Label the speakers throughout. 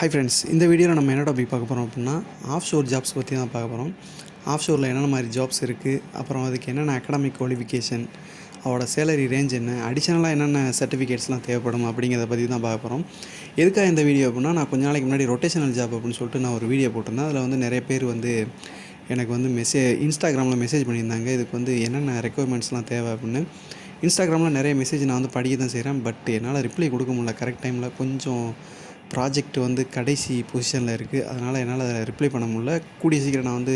Speaker 1: Hi friends, இந்த வீடியோவில் நம்ம என்ன டாபிக் பார்க்க போகிறோம் அப்படின்னா ஆஃப்ஷோர் ஜாப்ஸ் பற்றி தான் பார்க்க போகிறோம். ஆஃப்ஷோரில் என்னென்ன மாதிரி ஜாப்ஸ் இருக்குது, அப்புறம் அதுக்கு என்னென்ன அகாடமிக் குவாலிஃபிகேஷன், அவரோட சேலரி ரேஞ்ச் என்ன, அடிஷ்னலாக என்னென்ன சர்டிஃபிகேட்ஸ்லாம் தேவைப்படும் அப்படிங்கிறத பற்றி தான் பார்க்க போகிறோம். எதுக்காக இந்த வீடியோ அப்படின்னா, நான் கொஞ்ச நாளைக்கு முன்னாடி ரொட்டேஷனல் ஜாப் அப்படின்னு சொல்லிட்டு நான் ஒரு வீடியோ போட்டிருந்தேன். அதில் வந்து நிறைய பேர் வந்து எனக்கு வந்து இன்ஸ்டாகிராமில் மெசேஜ் பண்ணியிருந்தாங்க. இதுக்கு வந்து என்னென்ன ரெக்குயர்மெண்ட்ஸ்லாம் தேவை அப்படின்னு. இன்ஸ்டாகிராமில் நிறைய மெசேஜ் நான் வந்து படிக்க தான் செய்கிறேன். பட் என்னால் ரிப்ளை கொடுக்க முடியல கரெக்ட் டைமில். கொஞ்சம் ப்ராஜெக்ட் வந்து கடைசி பொசிஷனில் இருக்குது. அதனால் என்னால் ரிப்ளை பண்ண முடியல. கூடிய சீக்கிரம் நான் வந்து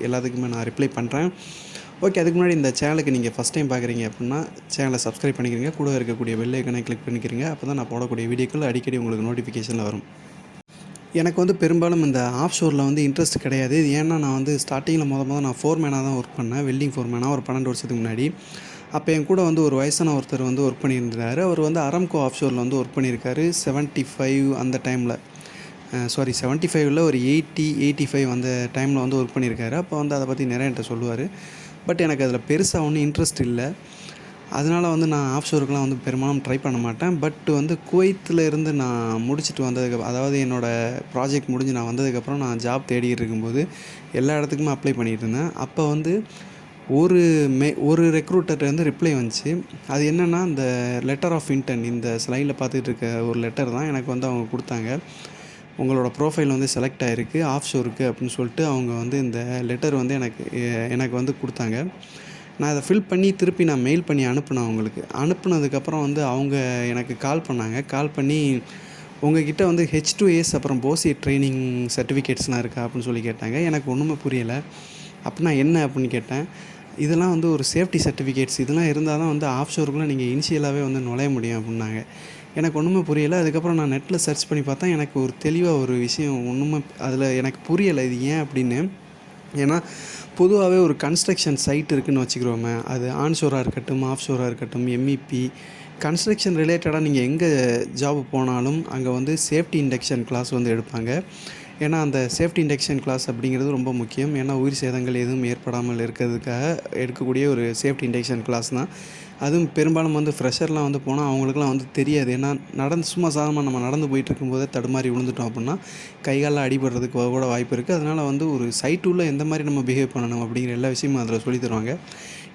Speaker 1: எல்லாத்துக்குமே நான் ரிப்ளை பண்ணுறேன். ஓகே, அதுக்கு முன்னாடி இந்த சேனலுக்கு நீங்கள் ஃபஸ்ட் டைம் பார்க்குறீங்க அப்படின்னா சேனலை சப்ஸ்கிரைப் பண்ணிக்கிறீங்க. கூட இருக்கக்கூடிய பெல் ஐக்கனை கிளிக் பண்ணிக்கிறீங்க. அப்போ தான் நான் போடக்கூடிய வீடியோக்கள் அடிக்கடி உங்களுக்கு நோட்டிஃபிகேஷனில் வரும். எனக்கு வந்து பெரும்பாலும் இந்த ஆஃப்ஷோரில் வந்து இன்ட்ரெஸ்ட் கிடையாது. இது ஏன்னா நான் வந்து ஸ்டார்டிங்கில் நான் ஃபோர்மேனாக தான் ஒர்க் பண்ணேன். வெல்டிங் ஃபோர்மேனாக ஒரு 12 வருஷத்துக்கு முன்னாடி. அப்போ என் கூட வந்து ஒரு வயசான ஒருத்தர் வந்து ஒர்க் பண்ணியிருந்தார். அவர் வந்து அரம்கோ ஆஃப்ஷோரில் வந்து ஒர்க் பண்ணியிருக்காரு. 75 அந்த டைமில் 75ல் ஒரு 85 அந்த டைமில் வந்து ஒர்க் பண்ணியிருக்காரு. அப்போ வந்து அதை பற்றி நிறைய என்கிட்ட சொல்லுவார். பட் எனக்கு அதில் பெருசாக ஒன்றும் இன்ட்ரெஸ்ட் இல்லை. அதனால் வந்து நான் ஆஃப்ஷோருக்குலாம் வந்து பெரும்பாலும் ட்ரை பண்ண மாட்டேன். பட் வந்து குவைத்தில் இருந்து நான் முடிச்சுட்டு அதாவது என்னோடய ப்ராஜெக்ட் முடிஞ்சு நான் வந்ததுக்கப்புறம் நான் ஜாப் தேடிகிட்டு இருக்கும்போது எல்லா இடத்துக்குமே அப்ளை பண்ணிகிட்டு இருந்தேன். அப்போ வந்து ஒரு ரெக்ரூட்டர்லேருந்து ரிப்ளை வந்துச்சு. அது என்னென்னா, இந்த லெட்டர் ஆஃப் இன்டென்ட், இந்த ஸ்லைடில் பார்த்துட்டு இருக்க ஒரு லெட்டர் தான் எனக்கு வந்து அவங்க கொடுத்தாங்க. உங்களோட ப்ரொஃபைல் வந்து செலக்ட் ஆகிருக்கு ஆஃப்ஷோருக்கு அப்படின்னு சொல்லிட்டு அவங்க வந்து இந்த லெட்டர் வந்து எனக்கு வந்து கொடுத்தாங்க. நான் அதை ஃபில் பண்ணி திருப்பி நான் மெயில் பண்ணி அனுப்பினேன் அவங்களுக்கு. அனுப்புனதுக்கப்புறம் வந்து அவங்க எனக்கு கால் பண்ணாங்க. கால் பண்ணி உங்கள்கிட்ட வந்து H2S அப்புறம் போசி ட்ரைனிங் சர்டிஃபிகேட்ஸ்லாம் இருக்கா அப்படின்னு சொல்லி கேட்டாங்க. எனக்கு ஒன்றுமே புரியலை. அப்படின்னா என்ன அப்படின்னு கேட்டேன். இதெல்லாம் வந்து ஒரு சேஃப்டி சர்டிஃபிகேட்ஸ், இதெல்லாம் இருந்தால் தான் வந்து ஆஃப்ஷோருக்குள்ளே நீங்கள் இனிஷியலாகவே வந்து நுழைய முடியும் அப்படின்னாங்க. எனக்கு ஒன்றுமே புரியலை. அதுக்கப்புறம் நான் நெட்டில் சர்ச் பண்ணி பார்த்தா எனக்கு ஒரு தெளிவாக ஒரு விஷயம் ஒன்றுமே அதில் எனக்கு புரியலை. இது ஏன் அப்படின்னு. ஏன்னா பொதுவாகவே ஒரு கன்ஸ்ட்ரக்ஷன் சைட் இருக்குதுன்னு வச்சுக்கிறோமே, அது ஆன்ஷோராக இருக்கட்டும் ஆஃப்ஷோராக இருக்கட்டும், MEP கன்ஸ்ட்ரக்ஷன் ரிலேட்டடாக நீங்கள் எங்கே ஜாப் போனாலும் அங்கே வந்து சேஃப்டி இண்டக்ஷன் கிளாஸ் வந்து எடுப்பாங்க. ஏன்னா அந்த சேஃப்டி இண்டக்ஷன் கிளாஸ் அப்படிங்கிறது ரொம்ப முக்கியம். ஏன்னா உயிர் சேதங்கள் எதுவும் ஏற்படாமல் இருக்கிறதுக்காக எடுக்கக்கூடிய ஒரு சேஃப்டி இண்டக்ஷன் கிளாஸ் தான். அதுவும் பெரும்பாலும் வந்து ஃப்ரெஷர்லாம் வந்து போனால் அவங்களுக்குலாம் வந்து தெரியாது. ஏன்னா சும்மா சாதாரணமாக நம்ம நடந்து போயிட்டு இருக்கும்போதே தடுமாறி விழுந்துட்டோம் அப்படின்னா கைகாலில் அடிபடுறதுக்கு கூட வாய்ப்பு இருக்குது. அதனால் வந்து ஒரு சைட்டுள்ள எந்த மாதிரி நம்ம பிஹேவ் பண்ணணும் அப்படிங்கிற எல்லா விஷயமும் அதில் சொல்லி தருவாங்க.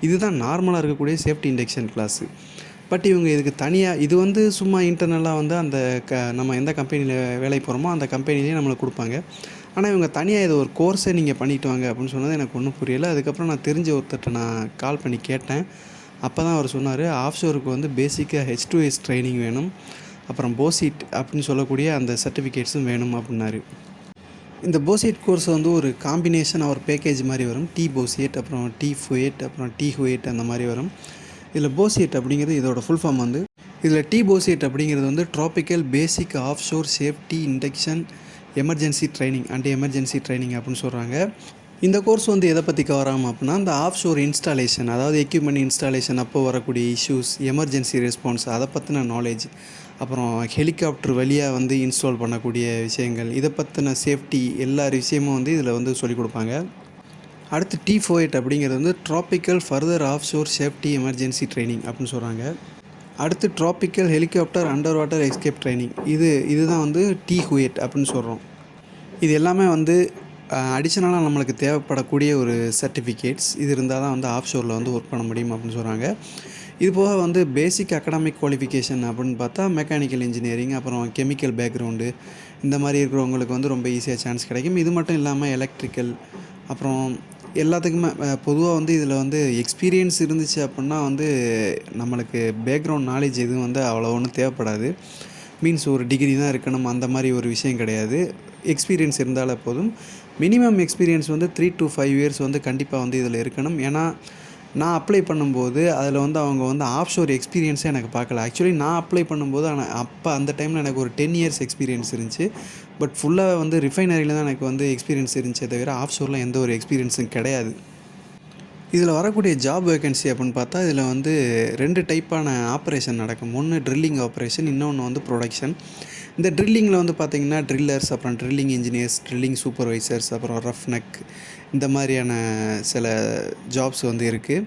Speaker 1: இதுதான் நார்மலாக இருக்கக்கூடிய சேஃப்டி இண்டக்ஷன் கிளாஸு. பட் இவங்க இதுக்கு தனியாக இது வந்து சும்மா இன்டர்னலாக வந்து அந்த நம்ம எந்த கம்பெனியில் வேலைக்கு போகிறோமோ அந்த கம்பெனிலேயே நம்மளுக்கு கொடுப்பாங்க. ஆனால் இவங்க தனியாக இது ஒரு கோர்ஸே நீங்கள் பண்ணிட்டு வாங்க அப்படின்னு சொன்னது எனக்கு ஒன்றும் புரியலை. அதுக்கப்புறம் நான் தெரிஞ்ச ஒருத்தர்கிட்ட நான் கால் பண்ணி கேட்டேன். அப்போ தான் அவர் சொன்னார், ஆஃப்ஷோருக்கு வந்து பேசிக்காக H2S ட்ரைனிங் வேணும், அப்புறம் போசிட் அப்படின்னு சொல்லக்கூடிய அந்த சர்டிஃபிகேட்ஸும் வேணும் அப்படின்னாரு. இந்த போசிட் கோர்ஸ் வந்து ஒரு காம்பினேஷன் ஒரு பேக்கேஜ் மாதிரி வரும். போசிட் அப்புறம் ஃபுயேட் அப்புறம் ஹுயேட் அந்த மாதிரி வரும். இதில் போசிட் அப்படிங்கிறது இதோட ஃபுல் ஃபார்ம் வந்து இதில் போசிட் அப்படிங்கிறது வந்து tropical basic offshore safety induction emergency training and emergency training அப்படின்னு சொல்கிறாங்க. இந்த கோர்ஸ் வந்து எதை பற்றி கவர் ஆகும் அப்படின்னா, இந்த ஆஃப்ஷோர் இன்ஸ்டாலேஷன், அதாவது எக்யூப்மெண்ட் இன்ஸ்டாலேஷன் அப்போ வரக்கூடிய இஷ்யூஸ், எமர்ஜென்சி ரெஸ்பான்ஸ், அதை பற்றின நாலேஜ், அப்புறம் ஹெலிகாப்டர் வழியாக வந்து இன்ஸ்டால் பண்ணக்கூடிய விஷயங்கள், இதை பற்றின சேஃப்டி எல்லா விஷயமும் வந்து இதில் வந்து சொல்லிக் கொடுப்பாங்க. அடுத்து T48 அப்படிங்கிறது வந்து tropical further offshore safety emergency training அப்படின்னு சொல்கிறாங்க. அடுத்து tropical helicopter under water escape training, இதுதான் வந்து T8 அப்படின்னு சொல்கிறோம். இது எல்லாமே வந்து அடிஷ்னலாக நம்மளுக்கு தேவைப்படக்கூடிய ஒரு சர்டிஃபிகேட்ஸ். இது இருந்தால் தான் வந்து ஆஃப்ஷோரில் வந்து ஒர்க் பண்ண முடியும் அப்படின்னு சொல்கிறாங்க. இது போக வந்து பேசிக் அகாடமிக் குவாலிஃபிகேஷன் அப்படின்னு பார்த்தா மெக்கானிக்கல் இன்ஜினியரிங், அப்புறம் கெமிக்கல் பேக்ரவுண்டு, இந்த மாதிரி இருக்கிறவங்களுக்கு வந்து ரொம்ப ஈஸியாக சான்ஸ் கிடைக்கும். இது மட்டும் இல்லாமல் எலக்ட்ரிக்கல், அப்புறம் எல்லாத்துக்குமே பொதுவாக வந்து இதில் வந்து எக்ஸ்பீரியன்ஸ் இருந்துச்சு அப்படின்னா வந்து நம்மளுக்கு பேக்ரவுண்ட் நாலேஜ் எதுவும் வந்து அவ்வளோ ஒன்றும் தேவைப்படாது. மீன்ஸ் ஒரு டிகிரி தான் இருக்கணும் அந்த மாதிரி ஒரு விஷயம் கிடையாது. எக்ஸ்பீரியன்ஸ் இருந்தாலே போதும். மினிமம் எக்ஸ்பீரியன்ஸ் வந்து 3 to 5 இயர்ஸ் வந்து கண்டிப்பாக வந்து இதில் இருக்கணும். ஏன்னா நான் அப்ளை பண்ணும்போது அதில் வந்து அவங்க வந்து ஆஃப்ஷோர் எக்ஸ்பீரியன்ஸே எனக்கு பார்க்கல. ஆக்சுவலி நான் அப்ளை பண்ணும்போது அப்போ அந்த டைமில் எனக்கு ஒரு 10 இயர்ஸ் எக்ஸ்பீரியன்ஸ் இருந்துச்சு. பட் ஃபுல்லாக வந்து ரிஃபைனரியில் தான் எனக்கு வந்து எக்ஸ்பீரியன்ஸ் இருந்துச்சே தவிர ஆஃப்ஷோரில் எந்த ஒரு எக்ஸ்பீரியன்ஸும் கிடையாது. இதில் வரக்கூடிய ஜாப் வேகன்சி அப்படின்னு பார்த்தா இதில் வந்து 2 டைப்பான ஆப்ரேஷன் நடக்கும். ஒன்று ட்ரில்லிங் ஆப்ரேஷன், இன்னொன்று வந்து ப்ரொடக்ஷன். இந்த ட்ரில்லிங்கில் வந்து பார்த்திங்கன்னா ட்ரில்லர்ஸ், அப்புறம் ட்ரில்லிங் இன்ஜினியர்ஸ், ட்ரில்லிங் சூப்பர்வைசர்ஸ், அப்புறம் ரஃப் நெக், இந்த மாதிரியான சில ஜாப்ஸ் வந்து இருக்குது.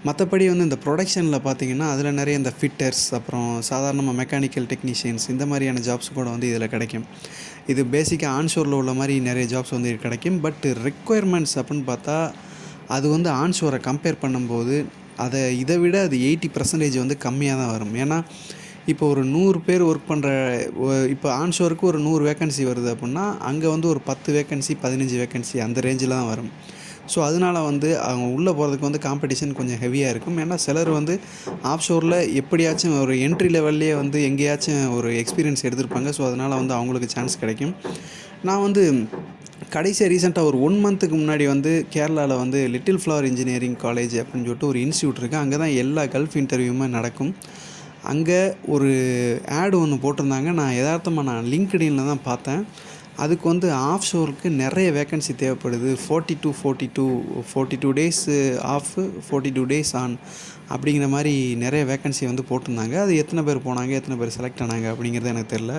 Speaker 1: மற்றபடி வந்து இந்த ப்ரொடக்ஷனில் பார்த்தீங்கன்னா அதில் நிறைய இந்த ஃபிட்டர்ஸ், அப்புறம் சாதாரணமாக மெக்கானிக்கல் டெக்னீஷியன்ஸ் இந்த மாதிரியான ஜாப்ஸ் கூட வந்து இதில் கிடைக்கும். இது பேசிக்காக ஆன்ஷோரில் உள்ள மாதிரி நிறைய ஜாப்ஸ் வந்து கிடைக்கும். பட் ரெக்குயர்மெண்ட்ஸ் அப்படின்னு பார்த்தா அது வந்து ஆன்ஷோரை கம்பேர் பண்ணும்போது இதை விட அது 80% வந்து கம்மியாக தான் வரும். ஏன்னா இப்போ ஒரு 100 பேர் ஒர்க் பண்ணுற இப்போ ஆன்ஷோருக்கு ஒரு 100 வேக்கன்சி வருது அப்படின்னா அங்கே வந்து ஒரு 10 வேக்கன்சி 15 வேக்கன்சி அந்த ரேஞ்சில் தான் வரும். ஸோ அதனால் வந்து அவங்க உள்ளே போகிறதுக்கு வந்து காம்படிஷன் கொஞ்சம் ஹெவியாக இருக்கும். ஏன்னா சிலர் வந்து ஆஃப்ஷோரில் எப்படியாச்சும் ஒரு என்ட்ரி லெவல்லையே வந்து எங்கேயாச்சும் ஒரு எக்ஸ்பீரியன்ஸ் எடுத்திருப்பாங்க. ஸோ அதனால் வந்து அவங்களுக்கு சான்ஸ் கிடைக்கும். நான் வந்து கடைசியாக ரீசெண்டாக ஒரு 1 மந்த்துக்கு முன்னாடி வந்து கேரளாவில் வந்து லிட்டில் ஃப்ளவர் இன்ஜினியரிங் காலேஜ் அப்படின்னு சொல்லிட்டு ஒரு இன்ஸ்டியூட் இருக்குது. அங்கே தான் எல்லா கல்ஃப் இன்டர்வியூமே நடக்கும். அங்கே ஒரு ஆடு ஒன்று போட்டிருந்தாங்க. நான் எதார்த்தமாக லிங்க்டின்ல தான் பார்த்தேன். அதுக்கு வந்து ஆஃப்ஷோருக்கு நிறைய வேக்கன்சி தேவைப்படுது. 42 டேஸு ஆஃப், 42 டேஸ் ஆன் அப்படிங்கிற மாதிரி நிறைய வேக்கன்சி வந்து போட்டிருந்தாங்க. அது எத்தனை பேர் போனாங்க, எத்தனை பேர் செலக்ட் ஆனாங்க அப்படிங்கிறது எனக்கு தெரில.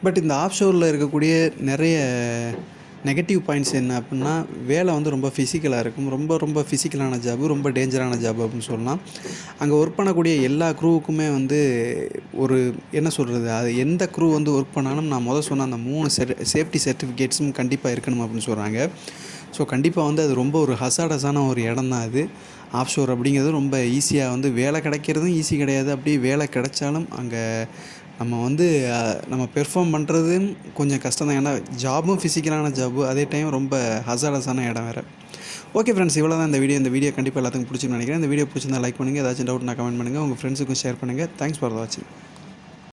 Speaker 1: பட் இந்த ஆஃப்ஷோரில் இருக்கக்கூடிய நிறைய நெகட்டிவ் பாயிண்ட்ஸ் என்ன அப்படின்னா, வேலை வந்து ரொம்ப ஃபிசிக்கலாக இருக்கும். ரொம்ப ஃபிசிக்கலான ஜாபு, ரொம்ப டேஞ்சரான ஜாப் அப்படின்னு சொல்லலாம். அங்கே ஒர்க் பண்ணக்கூடிய எல்லா க்ரூவுக்குமே வந்து ஒரு என்ன சொல்கிறது, அது எந்த க்ரூ வந்து ஒர்க் பண்ணாலும் நான் சொன்ன அந்த 3 சேஃப்டி சர்டிஃபிகேட்ஸும் கண்டிப்பாக இருக்கணும் அப்படின்னு சொல்கிறாங்க. ஸோ கண்டிப்பாக வந்து அது ரொம்ப ஒரு ஹசார்டஸான ஒரு இடம் தான் அது. ஆஃப்ஷோர் அப்படிங்கிறது ரொம்ப ஈஸியாக வந்து வேலை கிடைக்கிறதும் ஈஸி கிடையாது. அப்படி வேலை கிடைச்சாலும் அங்கே நம்ம வந்து நம்ம பெர்ஃபார்ம் பண்ணுறதும் கொஞ்சம் கஷ்டம் தான். ஏன்னா ஜாபும் ஃபிசிக்கலான ஜாபு, அதே டைம் ரொம்ப ஹசார்டஸான இடம் வேறு. ஓகே ஃப்ரெண்ட்ஸ், இவ்வளோ தான் இந்த வீடியோ கண்டிப்பாக எல்லாத்துக்கும் பிடிச்சின்னு நினைக்கிறேன். இந்த வீடியோ பிடிச்சிருந்தா லைக் பண்ணுங்கள். ஏதாச்சும் டவுட்னா கமெண்ட் பண்ணுங்கள். உங்கள் ஃப்ரெண்ட்ஸுக்கும் ஷேர் பண்ணுங்கள். தேங்க்ஸ் ஃபார் வாட்சிங்.